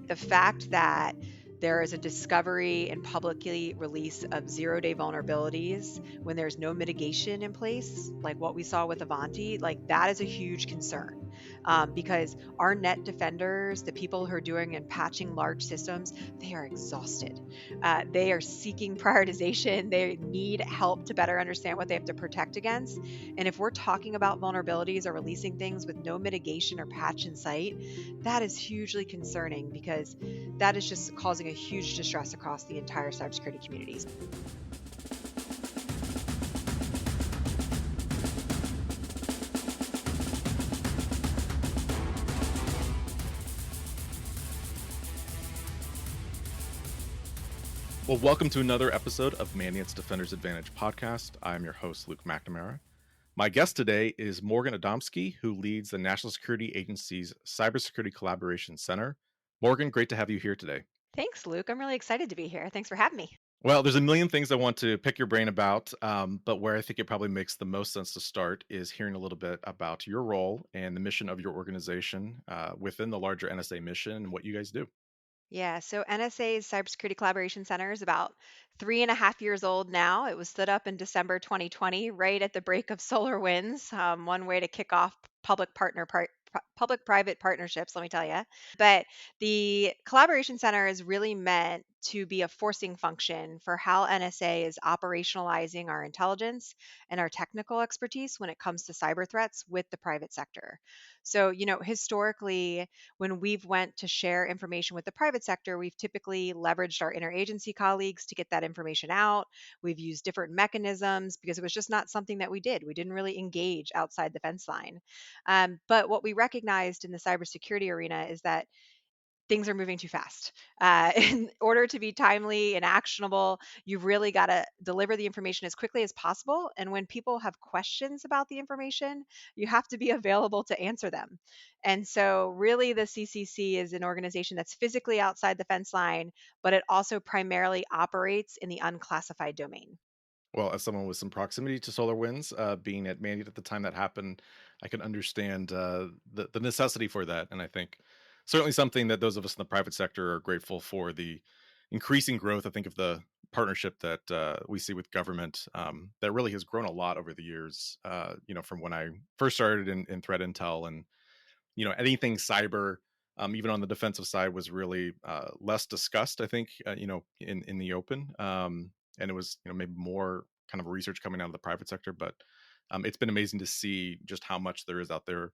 The fact that there is a discovery and publicly release of zero-day vulnerabilities when there's no mitigation in place, like what we saw with Avanti, like that is a huge concern. Because our net defenders, the people who are doing and patching large systems, they are exhausted. They are seeking prioritization. They need help to better understand what they have to protect against. And if we're talking about vulnerabilities or releasing things with no mitigation or patch in sight, that is hugely concerning because that is just causing a huge distress across the entire cybersecurity communities. Well, welcome to another episode of Mandiant's Defender's Advantage podcast. I'm your host, Luke McNamara. My guest today is Morgan Adamski, who leads the National Security Agency's Cybersecurity Collaboration Center. Morgan, great to have you here today. Thanks, Luke. I'm really excited to be here. Thanks for having me. Well, there's a million things I want to pick your brain about, but where I think it probably makes the most sense to start is hearing a little bit about your role and the mission of your organization within the larger NSA mission and what you guys do. Yeah, so NSA's Cybersecurity Collaboration Center is about 3.5 years old now. It was stood up in December 2020, right at the break of solar winds. One way to kick off public-private partnerships, let me tell you. But the Collaboration Center is really meant to be a forcing function for how NSA is operationalizing our intelligence and our technical expertise when it comes to cyber threats with the private sector. So, historically, when we've went to share information with the private sector, we've typically leveraged our interagency colleagues to get that information out. We've used different mechanisms because it was just not something that we did. We didn't really engage outside the fence line. But what we recognized in the cybersecurity arena is that things are moving too fast. In order to be timely and actionable, you've really got to deliver the information as quickly as possible. And when people have questions about the information, you have to be available to answer them. And so, really, the CCC is an organization that's physically outside the fence line, but it also primarily operates in the unclassified domain. Well, as someone with some proximity to solar winds, being at Mandiant at the time that happened, I can understand the necessity for that. And I think certainly something that those of us in the private sector are grateful for the increasing growth, I think, of the partnership that we see with government that really has grown a lot over the years, from when I first started in threat intel and, anything cyber, even on the defensive side was really less discussed, I think, in the open. And it was, maybe more kind of research coming out of the private sector, but it's been amazing to see just how much there is out there,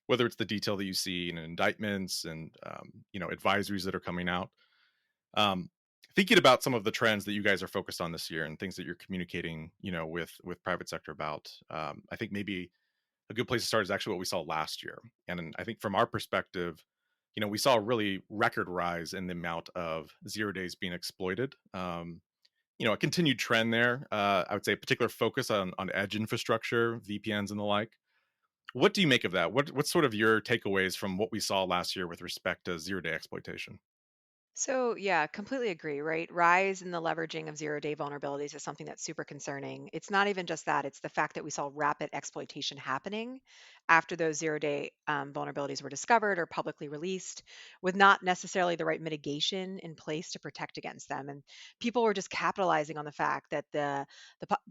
whether it's the detail that you see in indictments and, advisories that are coming out. Um, Thinking about some of the trends that you guys are focused on this year and things that you're communicating, with private sector about, I think maybe a good place to start is actually what we saw last year. And I think from our perspective, we saw a really record rise in the amount of 0 days being exploited. A continued trend there. I would say a particular focus on edge infrastructure, VPNs, and the like. What do you make of that? What's sort of your takeaways from what we saw last year with respect to 0 day exploitation? So, yeah, completely agree, right? Rise in the leveraging of zero-day vulnerabilities is something that's super concerning. It's not even just that, it's the fact that we saw rapid exploitation happening after those zero-day vulnerabilities were discovered or publicly released with not necessarily the right mitigation in place to protect against them. And people were just capitalizing on the fact that the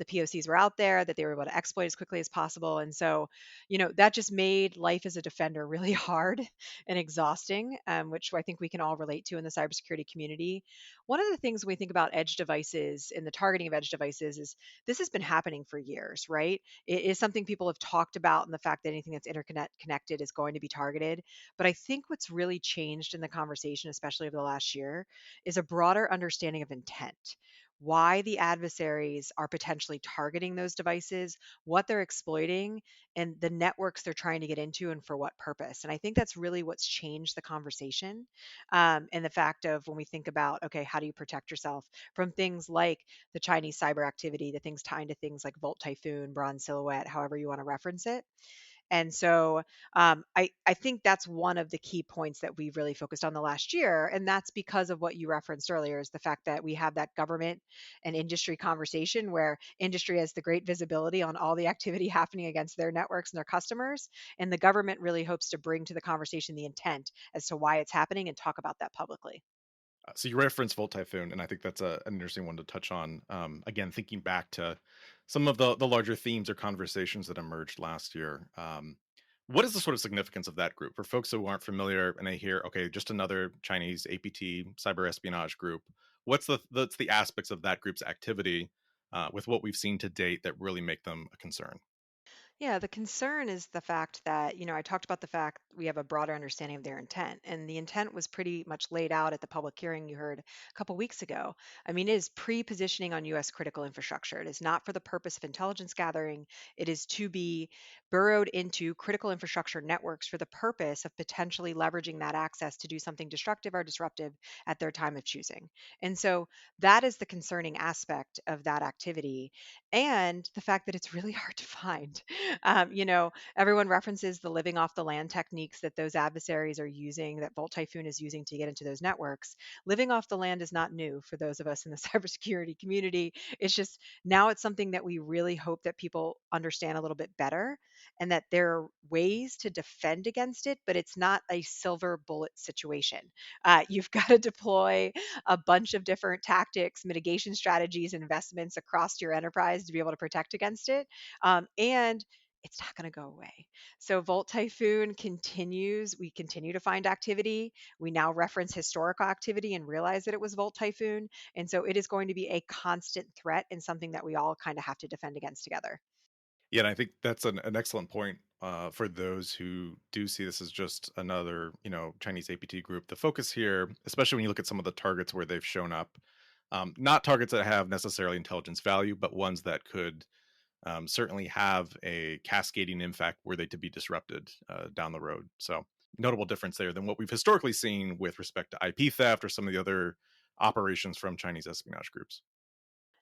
POCs were out there, that they were able to exploit as quickly as possible. And so, that just made life as a defender really hard and exhausting, which I think we can all relate to in the cybersecurity community. One of the things when we think about edge devices and the targeting of edge devices is this has been happening for years, right? It is something people have talked about, and the fact that anything that's internet connected is going to be targeted. But I think what's really changed in the conversation, especially over the last year, is a broader understanding of intent. Why the adversaries are potentially targeting those devices, what they're exploiting, and the networks they're trying to get into and for what purpose. And I think that's really what's changed the conversation. And the fact of when we think about, okay, how do you protect yourself from things like the Chinese cyber activity, the things tying to things like Volt Typhoon, Bronze Silhouette, however you want to reference it. And so I think that's one of the key points that we've really focused on the last year. And that's because of what you referenced earlier is the fact that we have that government and industry conversation where industry has the great visibility on all the activity happening against their networks and their customers. And the government really hopes to bring to the conversation the intent as to why it's happening and talk about that publicly. So you referenced Volt Typhoon, and I think that's an interesting one to touch on. Again, thinking back to some of the larger themes or conversations that emerged last year. What is the sort of significance of that group for folks who aren't familiar and they hear, okay, just another Chinese APT cyber espionage group? What's the aspects of that group's activity with what we've seen to date that really make them a concern? Yeah, the concern is the fact that, I talked about the fact we have a broader understanding of their intent. And the intent was pretty much laid out at the public hearing you heard a couple weeks ago. I mean, it is pre positioning on US critical infrastructure. It is not for the purpose of intelligence gathering, it is to be burrowed into critical infrastructure networks for the purpose of potentially leveraging that access to do something destructive or disruptive at their time of choosing. And so that is the concerning aspect of that activity and the fact that it's really hard to find. Everyone references the living off the land techniques that those adversaries are using, that Volt Typhoon is using to get into those networks. Living off the land is not new for those of us in the cybersecurity community. It's just now it's something that we really hope that people understand a little bit better and that there are ways to defend against it, but it's not a silver bullet situation. You've got to deploy a bunch of different tactics, mitigation strategies, investments across your enterprise to be able to protect against it. And it's not going to go away. So Volt Typhoon continues. We continue to find activity. We now reference historical activity and realize that it was Volt Typhoon. And so it is going to be a constant threat and something that we all kind of have to defend against together. Yeah, and I think that's an excellent point for those who do see this as just another, Chinese APT group. The focus here, especially when you look at some of the targets where they've shown up, not targets that have necessarily intelligence value, but ones that could certainly have a cascading impact were they to be disrupted down the road. So, notable difference there than what we've historically seen with respect to IP theft or some of the other operations from Chinese espionage groups.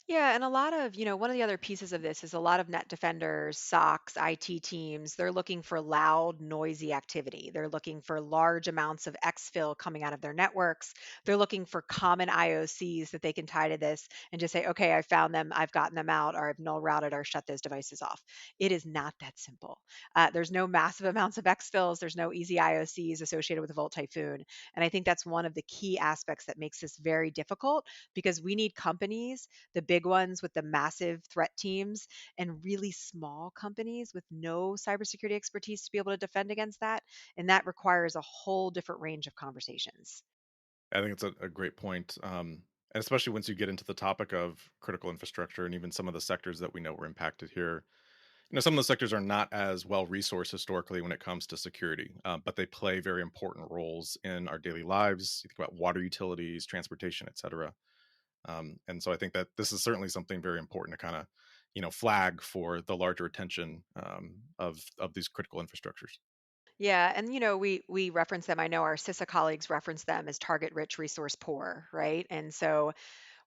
Yeah, and a lot of, one of the other pieces of this is a lot of net defenders, SOCs, IT teams, they're looking for loud, noisy activity. They're looking for large amounts of exfil coming out of their networks. They're looking for common IOCs that they can tie to this and just say, okay, I found them, I've gotten them out, or I've null routed or shut those devices off. It is not that simple. There's no massive amounts of exfils, there's no easy IOCs associated with the Volt Typhoon. And I think that's one of the key aspects that makes this very difficult because we need companies, the big ones with the massive threat teams, and really small companies with no cybersecurity expertise to be able to defend against that. And that requires a whole different range of conversations. I think it's a great point. And especially once you get into the topic of critical infrastructure and even some of the sectors that we know were impacted here. Some of the sectors are not as well resourced historically when it comes to security, but they play very important roles in our daily lives. You think about water utilities, transportation, et cetera. And so I think that this is certainly something very important to kind of, flag for the larger attention of these critical infrastructures. Yeah, and we reference them. I know our CISA colleagues reference them as target rich, resource poor, right? And so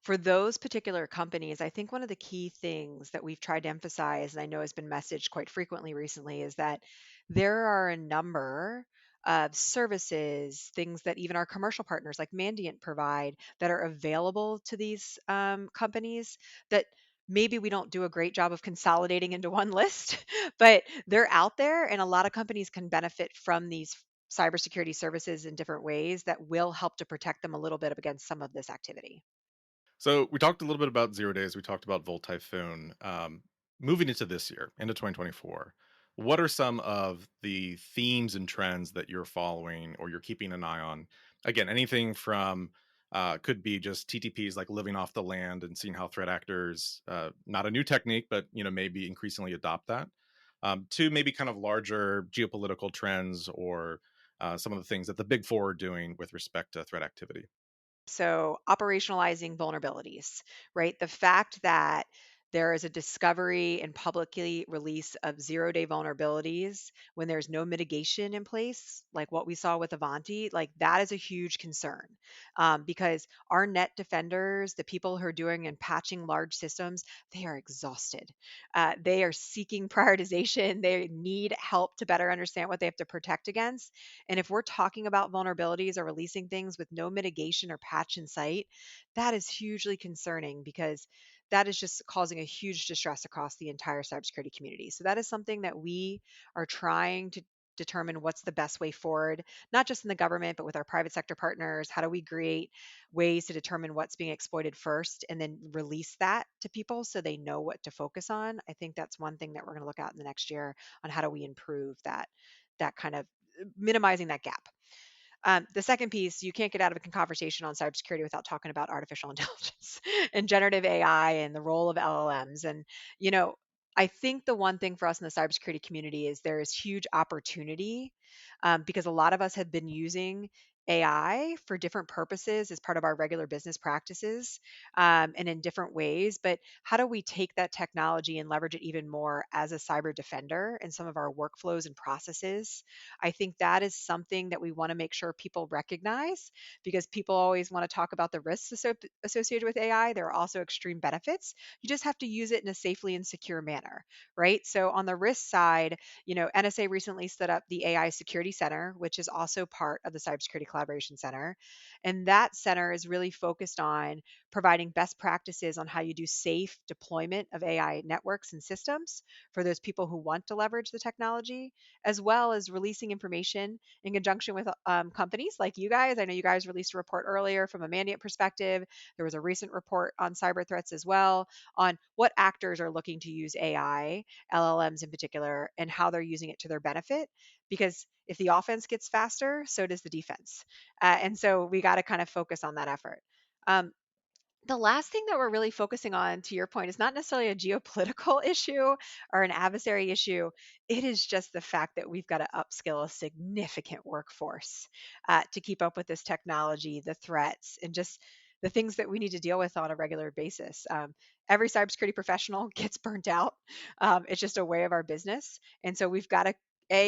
for those particular companies, I think one of the key things that we've tried to emphasize, and I know has been messaged quite frequently recently, is that there are a number of services, things that even our commercial partners like Mandiant provide that are available to these companies that maybe we don't do a great job of consolidating into one list, but they're out there, and a lot of companies can benefit from these cybersecurity services in different ways that will help to protect them a little bit against some of this activity. So we talked a little bit about 0 days. We talked about Volt Typhoon. Moving into this year, into 2024, what are some of the themes and trends that you're following or you're keeping an eye on? Again, anything from could be just TTPs like living off the land and seeing how threat actors, not a new technique, but maybe increasingly adopt that, to maybe kind of larger geopolitical trends or some of the things that the big four are doing with respect to threat activity. So, operationalizing vulnerabilities, right? The fact that There is a discovery and publicly release of zero-day vulnerabilities when there's no mitigation in place, like what we saw with Avanti. Like that is a huge concern, because our net defenders, the people who are doing and patching large systems, they are exhausted. They are seeking prioritization. They need help to better understand what they have to protect against. And if we're talking about vulnerabilities or releasing things with no mitigation or patch in sight, that is hugely concerning because that is just causing a huge distress across the entire cybersecurity community. So that is something that we are trying to determine what's the best way forward, not just in the government, but with our private sector partners. How do we create ways to determine what's being exploited first and then release that to people so they know what to focus on? I think that's one thing that we're going to look at in the next year on how do we improve that kind of minimizing that gap. The second piece, you can't get out of a conversation on cybersecurity without talking about artificial intelligence and generative AI and the role of LLMs. And, you know, I think the one thing for us in the cybersecurity community is there is huge opportunity, because a lot of us have been using AI for different purposes as part of our regular business practices, and in different ways. But how do we take that technology and leverage it even more as a cyber defender in some of our workflows and processes? I think that is something that we want to make sure people recognize because people always want to talk about the risks associated with AI. There are also extreme benefits. You just have to use it in a safely and secure manner, right? So on the risk side, NSA recently stood up the AI Security Center, which is also part of the Cybersecurity Collaboration Center. And that center is really focused on providing best practices on how you do safe deployment of AI networks and systems for those people who want to leverage the technology, as well as releasing information in conjunction with companies like you guys. I know you guys released a report earlier from a Mandiant perspective. There was a recent report on cyber threats as well on what actors are looking to use AI, LLMs in particular, and how they're using it to their benefit. Because if the offense gets faster, so does the defense. And so we got to kind of focus on that effort. Um, the last thing that we're really focusing on, to your point, is not necessarily a geopolitical issue or an adversary issue. It is just the fact that we've got to upskill a significant workforce to keep up with this technology, the threats, and just the things that we need to deal with on a regular basis. Every cybersecurity professional gets burnt out. It's just a way of our business. And so we've got to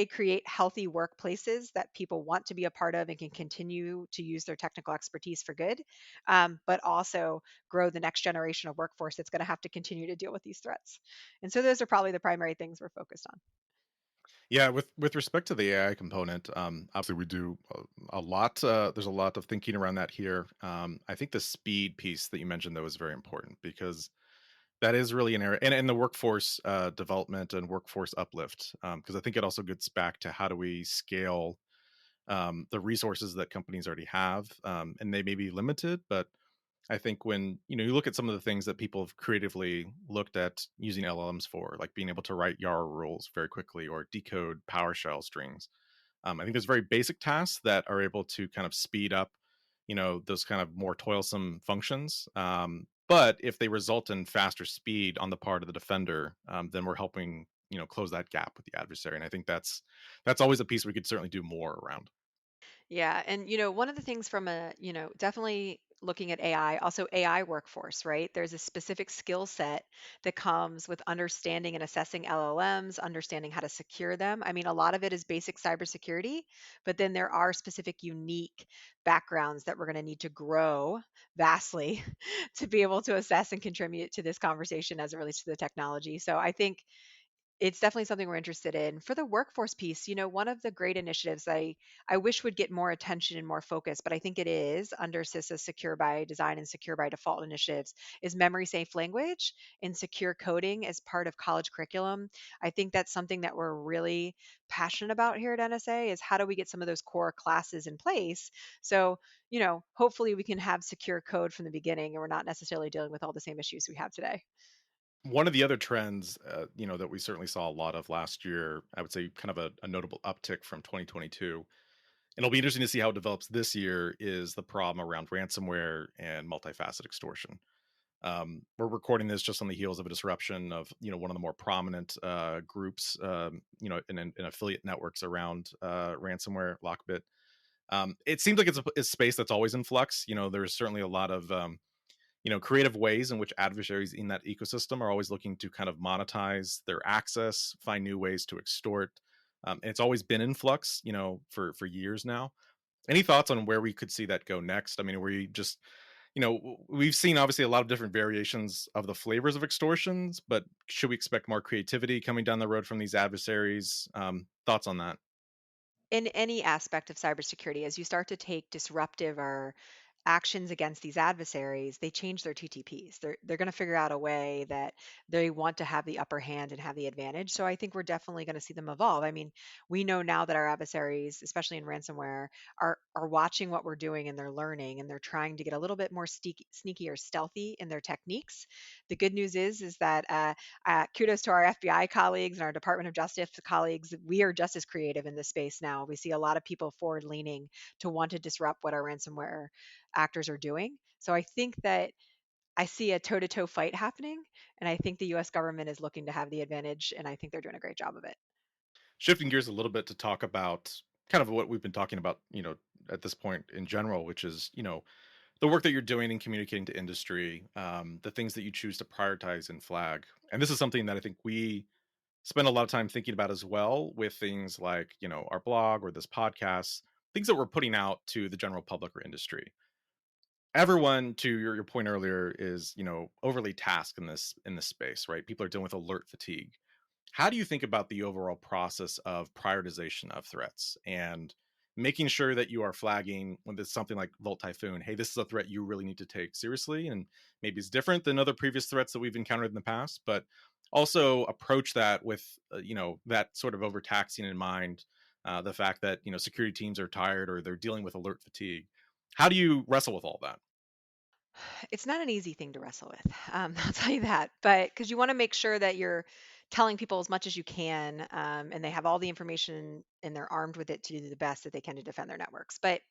create healthy workplaces that people want to be a part of and can continue to use their technical expertise for good, but also grow the next generation of workforce that's going to have to continue to deal with these threats. And so those are probably the primary things we're focused on. Yeah, with respect to the AI component, obviously we do a lot. There's a lot of thinking around that here. I think the speed piece that you mentioned though is very important because that is really an area, and the workforce development and workforce uplift. Because I think it also gets back to how do we scale the resources that companies already have, and they may be limited, but I think when you look at some of the things that people have creatively looked at using LLMs for, like being able to write YARA rules very quickly or decode PowerShell strings, I think there's very basic tasks that are able to kind of speed up, those kind of more toilsome functions. But if they result in faster speed on the part of the defender, then we're helping close that gap with the adversary. And I think that's always a piece we could certainly do more around. Yeah, and one of the things from definitely looking at AI, also AI workforce, right? There's a specific skill set that comes with understanding and assessing LLMs, understanding how to secure them. I mean, a lot of it is basic cybersecurity, but then there are specific unique backgrounds that we're going to need to grow vastly to be able to assess and contribute to this conversation as it relates to the technology. So I think it's definitely something we're interested in. For the workforce piece, one of the great initiatives I wish would get more attention and more focus, but I think it is under CISA's Secure by Design and Secure by Default initiatives, is memory safe language and secure coding as part of college curriculum. I think that's something that we're really passionate about here at NSA is how do we get some of those core classes in place. So, hopefully we can have secure code from the beginning and we're not necessarily dealing with all the same issues we have today. One of the other trends, that we certainly saw a lot of last year, I would say kind of a notable uptick from 2022, and it'll be interesting to see how it develops this year, is the problem around ransomware and multifaceted extortion. We're recording this just on the heels of a disruption of one of the more prominent groups, in affiliate networks around ransomware, Lockbit. It seems like it's a space that's always in flux. There's certainly a lot of creative ways in which adversaries in that ecosystem are always looking to kind of monetize their access, find new ways to extort. And it's always been in flux, for years now. Any thoughts on where we could see that go next? I mean, we just, we've seen obviously a lot of different variations of the flavors of extortions, but should we expect more creativity coming down the road from these adversaries? Thoughts on that? In any aspect of cybersecurity, as you start to take disruptive or actions against these adversaries, they change their TTPs. They're going to figure out a way that they want to have the upper hand and have the advantage. So I think we're definitely going to see them evolve. I mean, we know now that our adversaries, especially in ransomware, are watching what we're doing and they're learning and they're trying to get a little bit more sneaky or stealthy in their techniques. The good news is that kudos to our FBI colleagues and our Department of Justice colleagues. We are just as creative in this space now. We see a lot of people forward leaning to want to disrupt what our ransomware actors are doing. So I think that I see a toe to toe fight happening. And I think the US government is looking to have the advantage. And I think they're doing a great job of it. Shifting gears a little bit to talk about kind of what we've been talking about, at this point in general, which is, the work that you're doing in communicating to industry, the things that you choose to prioritize and flag. And this is something that I think we spend a lot of time thinking about as well with things like, our blog or this podcast, things that we're putting out to the general public or industry. Everyone, to your point earlier, is, overly tasked in this space, right? People are dealing with alert fatigue. How do you think about the overall process of prioritization of threats and making sure that you are flagging when there's something like Volt Typhoon? Hey, this is a threat you really need to take seriously, and maybe it's different than other previous threats that we've encountered in the past, but also approach that with that sort of overtaxing in mind, the fact that security teams are tired or they're dealing with alert fatigue. How do you wrestle with all that? It's not an easy thing to wrestle with. I'll tell you that. But because you want to make sure that you're telling people as much as you can, and they have all the information and they're armed with it to do the best that they can to defend their networks. But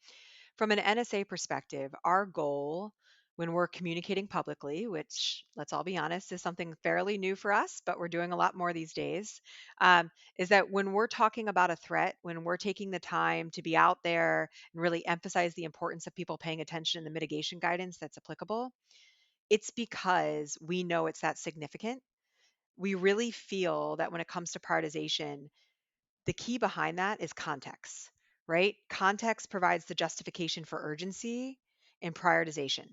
from an NSA perspective, our goal when we're communicating publicly, which let's all be honest, is something fairly new for us, but we're doing a lot more these days, um, is that when we're talking about a threat, when we're taking the time to be out there and really emphasize the importance of people paying attention and the mitigation guidance that's applicable, it's because we know it's that significant. We really feel that when it comes to prioritization, the key behind that is context, right? Context provides the justification for urgency and prioritization.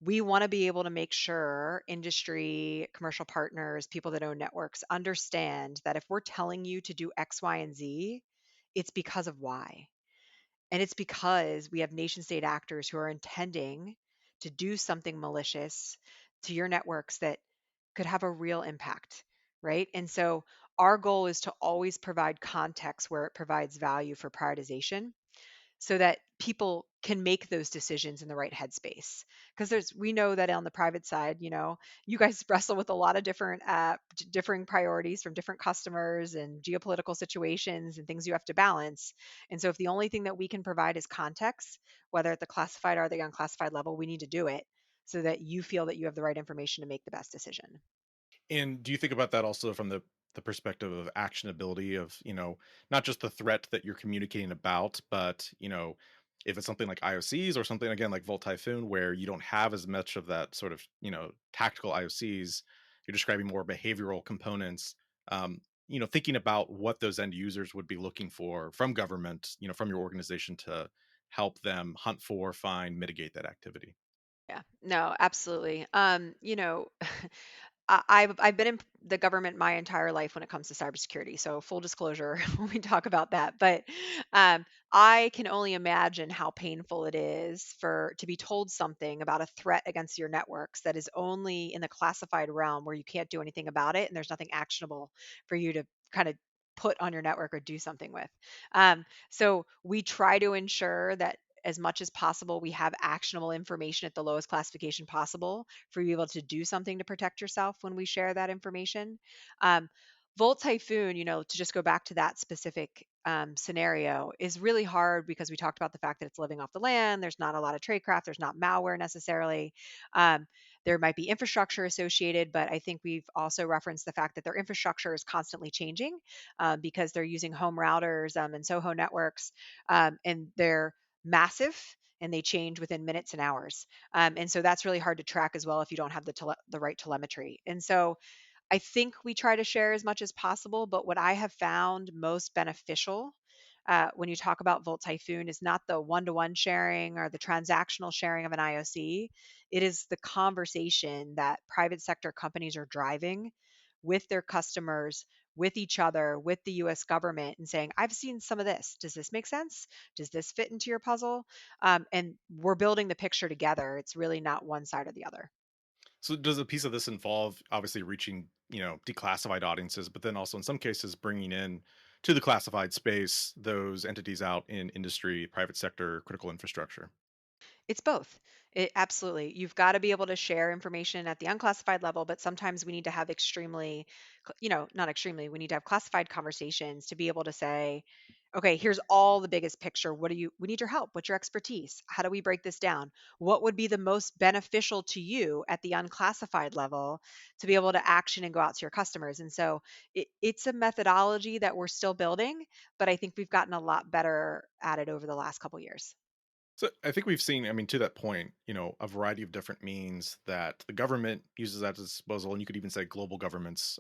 We want to be able to make sure industry, commercial partners, people that own networks understand that if we're telling you to do X, Y, and Z, it's because of why. And it's because we have nation state actors who are intending to do something malicious to your networks that could have a real impact, right? And so our goal is to always provide context where it provides value for prioritization so that people can make those decisions in the right headspace. Because we know that on the private side, you guys wrestle with a lot of different differing priorities from different customers and geopolitical situations and things you have to balance. And so if the only thing that we can provide is context, whether at the classified or the unclassified level, we need to do it so that you feel that you have the right information to make the best decision. And do you think about that also from the perspective of actionability of, not just the threat that you're communicating about, but, if it's something like IOCs or something again like Volt Typhoon, where you don't have as much of that sort of, tactical IOCs, you're describing more behavioral components. Thinking about what those end users would be looking for from government, from your organization to help them hunt for, find, mitigate that activity. Yeah, no, absolutely. I've been in the government my entire life when it comes to cybersecurity. So full disclosure when we talk about that. But I can only imagine how painful it is for to be told something about a threat against your networks that is only in the classified realm where you can't do anything about it and there's nothing actionable for you to kind of put on your network or do something with. So we try to ensure that as much as possible, we have actionable information at the lowest classification possible for you to be able to do something to protect yourself when we share that information. Um, Volt Typhoon, to just go back to that specific scenario, is really hard because we talked about the fact that it's living off the land. There's not a lot of tradecraft. There's not malware necessarily. Um, there might be infrastructure associated, but I think we've also referenced the fact that their infrastructure is constantly changing because they're using home routers and Soho networks, and they're massive and they change within minutes and hours. And so that's really hard to track as well if you don't have the right telemetry. And so I think we try to share as much as possible, but what I have found most beneficial when you talk about Volt Typhoon is not the one to one sharing or the transactional sharing of an IOC. It is the conversation that private sector companies are driving with their customers, with each other, with the US government, and saying, I've seen some of this. Does this make sense? Does this fit into your puzzle? And we're building the picture together. It's really not one side or the other. So does a piece of this involve obviously reaching, declassified audiences, but then also in some cases bringing in to the classified space those entities out in industry, private sector, critical infrastructure? It's both. It absolutely. You've got to be able to share information at the unclassified level, but sometimes we need to have not extremely, we need to have classified conversations to be able to say, okay, here's all the biggest picture. We need your help. What's your expertise? How do we break this down? What would be the most beneficial to you at the unclassified level to be able to action and go out to your customers? And so it's a methodology that we're still building, but I think we've gotten a lot better at it over the last couple years. So I think we've seen, I mean, to that point, a variety of different means that the government uses at its disposal, and you could even say global governments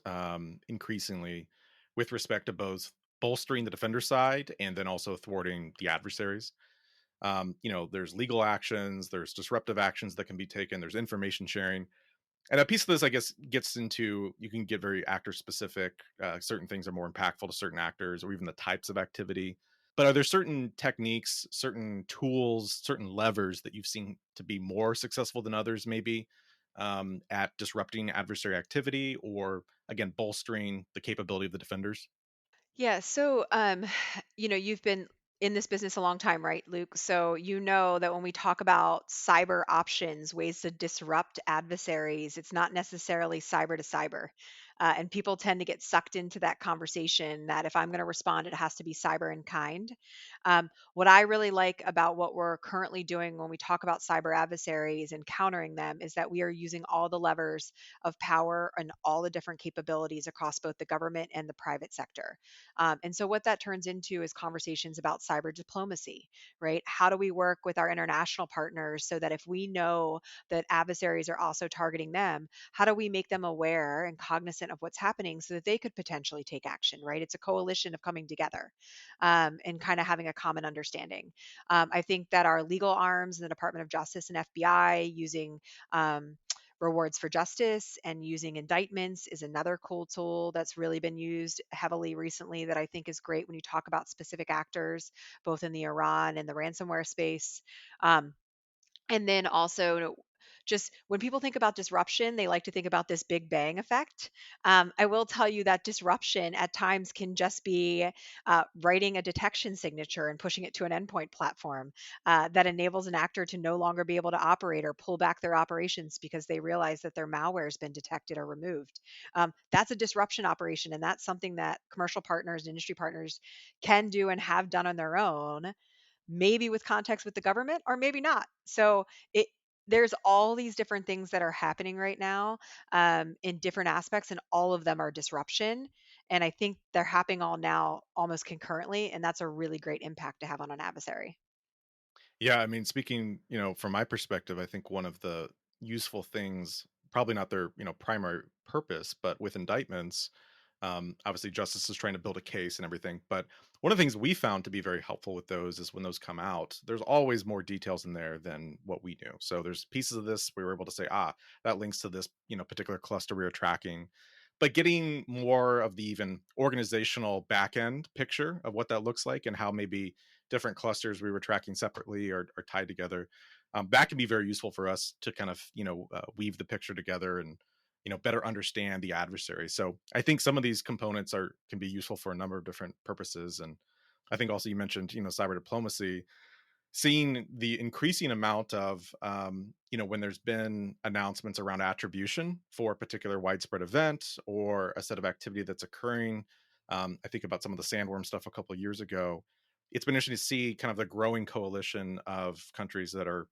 increasingly with respect to both bolstering the defender side and then also thwarting the adversaries. There's legal actions, there's disruptive actions that can be taken, there's information sharing. And a piece of this, I guess, gets into you can get very actor specific. Certain things are more impactful to certain actors or even the types of activity. But are there certain techniques, certain tools, certain levers that you've seen to be more successful than others, maybe at disrupting adversary activity or, again, bolstering the capability of the defenders? Yeah, so you've been in this business a long time, right, Luke? So you know that when we talk about cyber options, ways to disrupt adversaries, it's not necessarily cyber to cyber. And people tend to get sucked into that conversation that if I'm going to respond, it has to be cyber in kind. What I really like about what we're currently doing when we talk about cyber adversaries and countering them is that we are using all the levers of power and all the different capabilities across both the government and the private sector. And so, what that turns into is conversations about cyber diplomacy, right? How do we work with our international partners so that if we know that adversaries are also targeting them, how do we make them aware and cognizant of what's happening so that they could potentially take action, right? It's a coalition of coming together and kind of having a common understanding. I think that our legal arms in the Department of Justice and FBI using rewards for justice and using indictments is another cool tool that's really been used heavily recently that I think is great when you talk about specific actors, both in the Iran and the ransomware space. Um, and then also, just when people think about disruption, they like to think about this big bang effect. I will tell you that disruption at times can just be writing a detection signature and pushing it to an endpoint platform that enables an actor to no longer be able to operate or pull back their operations because they realize that their malware has been detected or removed. That's a disruption operation, and that's something that commercial partners and industry partners can do and have done on their own, maybe with context with the government or maybe not. So it there's all these different things that are happening right now in different aspects, and all of them are disruption. And I think they're happening all now almost concurrently, and that's a really great impact to have on an adversary. Yeah, I mean, speaking, from my perspective, I think one of the useful things, probably not their, primary purpose, but with indictments, obviously justice is trying to build a case and everything. But one of the things we found to be very helpful with those is when those come out, there's always more details in there than what we knew. So there's pieces of this we were able to say, that links to this, particular cluster we were tracking. But getting more of the even organizational back end picture of what that looks like and how maybe different clusters we were tracking separately are tied together. That can be very useful for us to kind of weave the picture together and better understand the adversary. So I think some of these components are can be useful for a number of different purposes. And I think also you mentioned cyber diplomacy, seeing the increasing amount of when there's been announcements around attribution for a particular widespread event or a set of activity that's occurring. I think about some of the sandworm stuff a couple of years ago. It's been interesting to see kind of the growing coalition of countries that are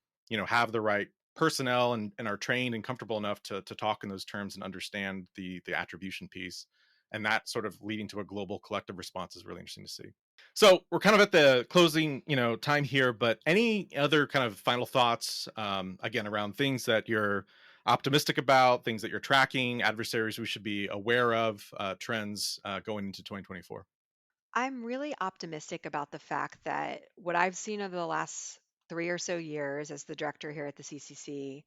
have the right personnel and are trained and comfortable enough to talk in those terms and understand the attribution piece, and that sort of leading to a global collective response is really interesting to see. So we're kind of at the closing, time here, but any other kind of final thoughts, again, around things that you're optimistic about, things that you're tracking, adversaries we should be aware of, trends going into 2024? I'm really optimistic about the fact that what I've seen over the last 3 or so years as the director here at the CCC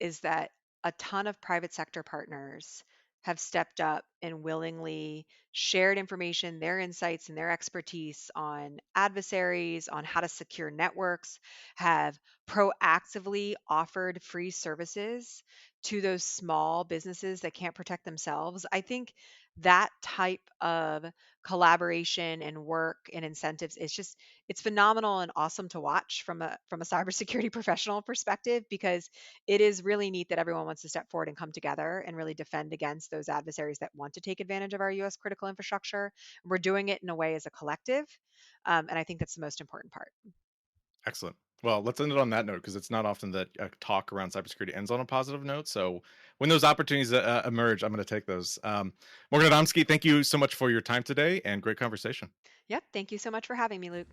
is that a ton of private sector partners have stepped up and willingly shared information, their insights, and their expertise on adversaries, on how to secure networks, have proactively offered free services to those small businesses that can't protect themselves. I think that type of collaboration and work and incentives, it's phenomenal and awesome to watch from a cybersecurity professional perspective, because it is really neat that everyone wants to step forward and come together and really defend against those adversaries that want to take advantage of our US critical infrastructure. We're doing it in a way as a collective, and I think that's the most important part. Excellent. Well, let's end it on that note because it's not often that a talk around cybersecurity ends on a positive note. So when those opportunities emerge, I'm going to take those. Morgan Adamski, thank you so much for your time today and great conversation. Yep, thank you so much for having me, Luke.